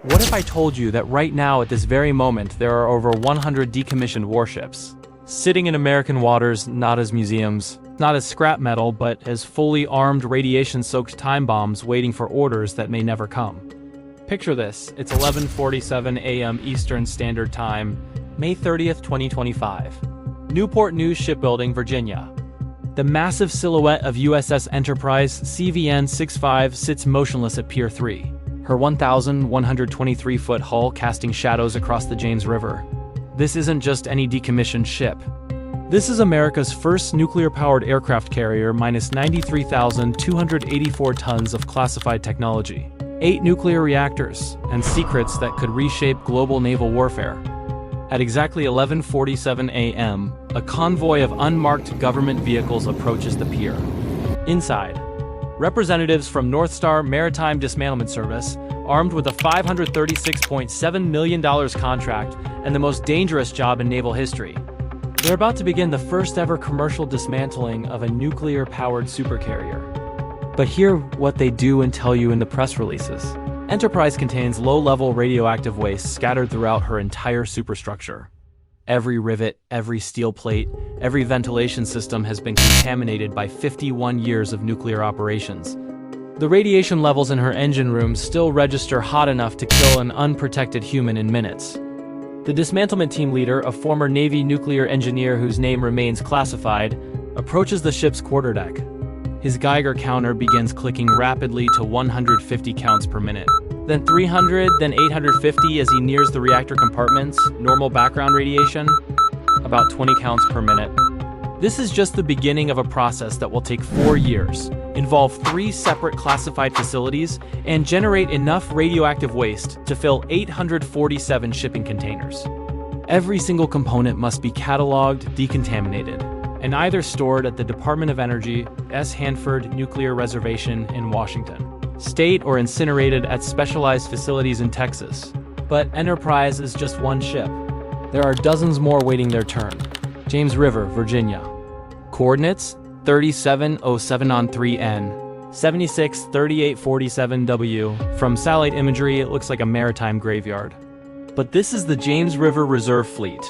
What if I told you that right now at this very moment there are over 100 decommissioned warships, sitting in American waters, not as museums, not as scrap metal, but as fully armed radiation-soaked time bombs waiting for orders that may never come? Picture this, it's 11:47 a.m. Eastern Standard Time, May 30th, 2025. Newport News Shipbuilding, Virginia. The massive silhouette of USS Enterprise CVN-65 sits motionless at Pier 3. Her 1,123-foot hull casting shadows across the James River. This isn't just any decommissioned ship. This is America's first nuclear-powered aircraft carrier minus 93,284 tons of classified technology, 8 nuclear reactors, and secrets that could reshape global naval warfare. At exactly 11:47 a.m., a convoy of unmarked government vehicles approaches the pier. Inside, representatives from North Star Maritime Dismantlement Service, armed with a $536.7 million contract and the most dangerous job in naval history. They're about to begin the first-ever commercial dismantling of a nuclear-powered supercarrier. But hear what they do and tell you in the press releases. Enterprise contains low-level radioactive waste scattered throughout her entire superstructure. Every rivet, every steel plate, every ventilation system has been contaminated by 51 years of nuclear operations. The radiation levels in her engine room still register hot enough to kill an unprotected human in minutes. The dismantlement team leader, a former Navy nuclear engineer whose name remains classified, approaches the ship's quarterdeck. His Geiger counter begins clicking rapidly to 150 counts per minute. Then 300, then 850 as he nears the reactor compartments, normal background radiation, about 20 counts per minute. This is just the beginning of a process that will take 4 years, involve 3 separate classified facilities, and generate enough radioactive waste to fill 847 shipping containers. Every single component must be cataloged, decontaminated, and either stored at the Department of Energy, S. Hanford Nuclear Reservation in Washington State, or incinerated at specialized facilities in Texas. But Enterprise is just one ship. There are dozens more waiting their turn. James River, Virginia. Coordinates: 3707 on 3N, 763847W. From satellite imagery, it looks like a maritime graveyard. But this is the James River Reserve Fleet,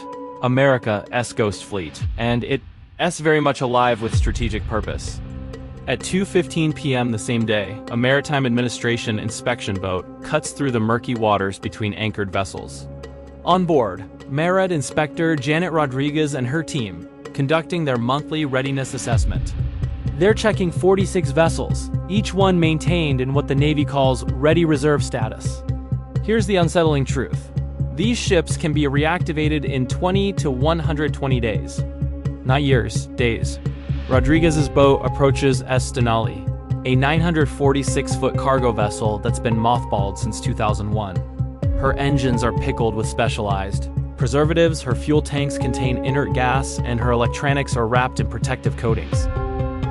America's Ghost Fleet, and it's very much alive with strategic purpose. At 2:15 p.m. the same day, a Maritime Administration inspection boat cuts through the murky waters between anchored vessels. On board, MARAD Inspector Janet Rodriguez and her team, conducting their monthly readiness assessment. They're checking 46 vessels, each one maintained in what the Navy calls ready reserve status. Here's the unsettling truth. These ships can be reactivated in 20 to 120 days. Not years, days. Rodriguez's boat approaches Denali, a 946-foot cargo vessel that's been mothballed since 2001. Her engines are pickled with specialized preservatives, her fuel tanks contain inert gas, and her electronics are wrapped in protective coatings.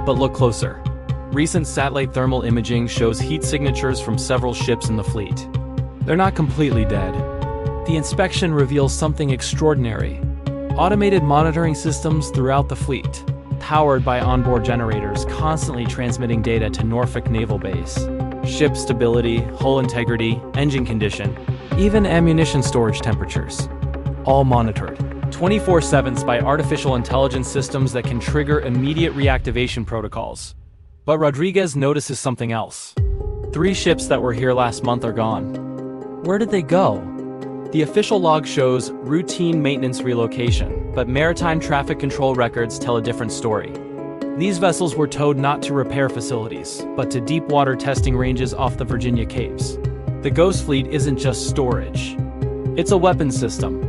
But look closer. Recent satellite thermal imaging shows heat signatures from several ships in the fleet. They're not completely dead. The inspection reveals something extraordinary. Automated monitoring systems throughout the fleet, powered by onboard generators constantly transmitting data to Norfolk Naval Base. Ship stability, hull integrity, engine condition, even ammunition storage temperatures. All monitored 24/7 by artificial intelligence systems that can trigger immediate reactivation protocols. But Rodriguez notices something else. 3 ships that were here last month are gone. Where did they go? The official log shows routine maintenance relocation, but maritime traffic control records tell a different story. These vessels were towed not to repair facilities, but to deep water testing ranges off the Virginia Capes. The Ghost Fleet isn't just storage. It's a weapons system,